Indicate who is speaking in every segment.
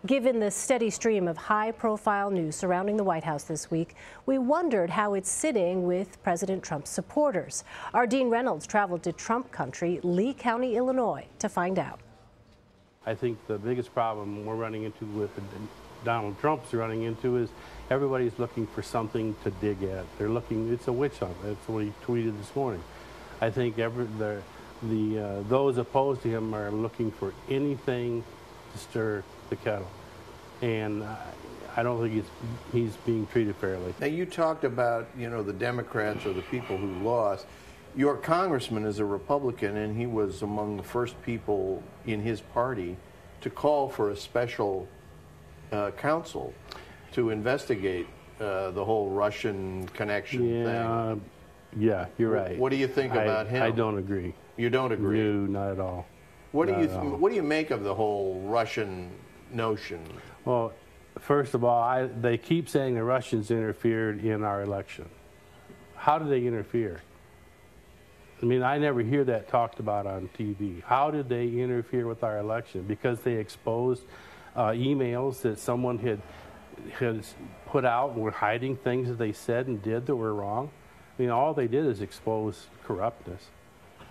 Speaker 1: Given the steady stream of high-profile news surrounding the White House this week, we wondered how it's sitting with President Trump's supporters. Our Dean Reynolds traveled to Trump country, Lee County, Illinois, to find out.
Speaker 2: I think the biggest problem we're running into with Donald Trump's running into is everybody's looking for something to dig at. They're looking, it's a witch hunt. That's what he tweeted this morning. I think those opposed to him are looking for anything to stir the kettle. And I don't think he's being treated fairly.
Speaker 3: Now, you talked about, the Democrats or the people who lost. Your congressman is a Republican, and he was among the first people in his party to call for a special counsel to investigate the whole Russian connection thing.
Speaker 2: Yeah, you're right.
Speaker 3: What do you think about him?
Speaker 2: I don't agree.
Speaker 3: You don't agree?
Speaker 2: No, not at all.
Speaker 3: What do you make of the whole Russian notion?
Speaker 2: Well, first of all, they keep saying the Russians interfered in our election. How did they interfere? I mean, I never hear that talked about on TV. How did they interfere with our election? Because they exposed emails that someone had put out and were hiding things that they said and did that were wrong? I mean, all they did is expose corruptness.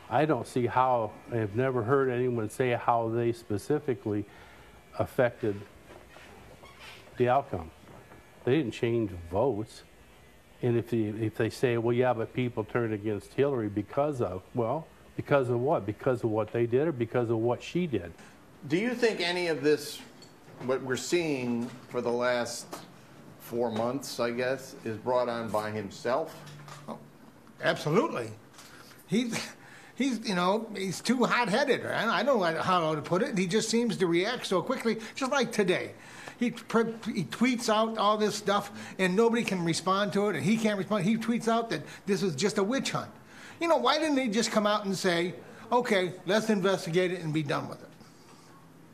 Speaker 2: I don't see how, I've never heard anyone say how they specifically affected the outcome. They didn't change votes. And if they say, well, yeah, but people turned against Hillary because of, well, because of what? Because of what they did or because of what she did?
Speaker 3: Do you think any of this, what we're seeing for the last 4 months, I guess, is brought on by himself?
Speaker 4: Oh, absolutely. He's too hot-headed. I don't know how to put it. He just seems to react so quickly, just like today. He tweets out all this stuff, and nobody can respond to it, and he can't respond. He tweets out that this is just a witch hunt. Why didn't they just come out and say, okay, let's investigate it and be done with it?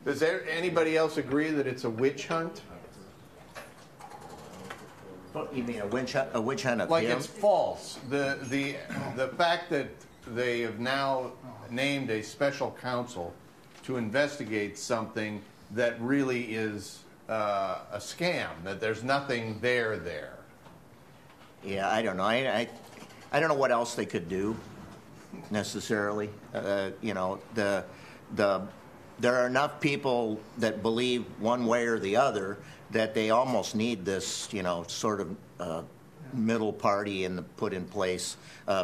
Speaker 3: Does anybody else agree that it's a witch hunt?
Speaker 5: You mean a witch hunt of
Speaker 3: like
Speaker 5: him?
Speaker 3: It's false. The fact that they have now named a special counsel to investigate something that really is a scam, that there's nothing there.
Speaker 5: Yeah, I don't know. I don't know what else they could do necessarily. There are enough people that believe one way or the other that they almost need this, sort of middle party put in place,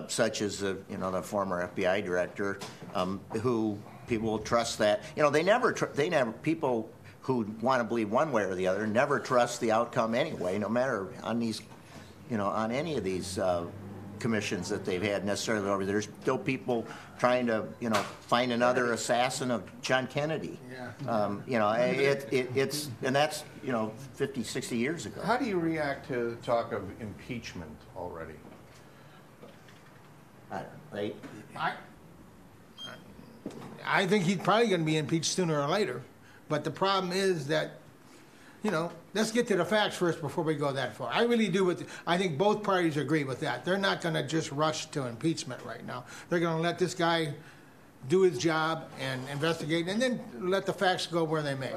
Speaker 5: such as the former FBI director, who people will trust that. They never people who want to believe one way or the other never trust the outcome anyway, no matter on these, on any of these commissions that they've had necessarily over there. There's still people trying to, find another assassin of John Kennedy.
Speaker 3: Yeah.
Speaker 5: And that's, 50, 60 years ago.
Speaker 3: How do you react to the talk of impeachment already?
Speaker 4: I think he's probably going to be impeached sooner or later. But the problem is that, let's get to the facts first before we go that far. I really do. I think both parties agree with that. They're not going to just rush to impeachment right now. They're going to let this guy do his job and investigate, and then let the facts go where they may.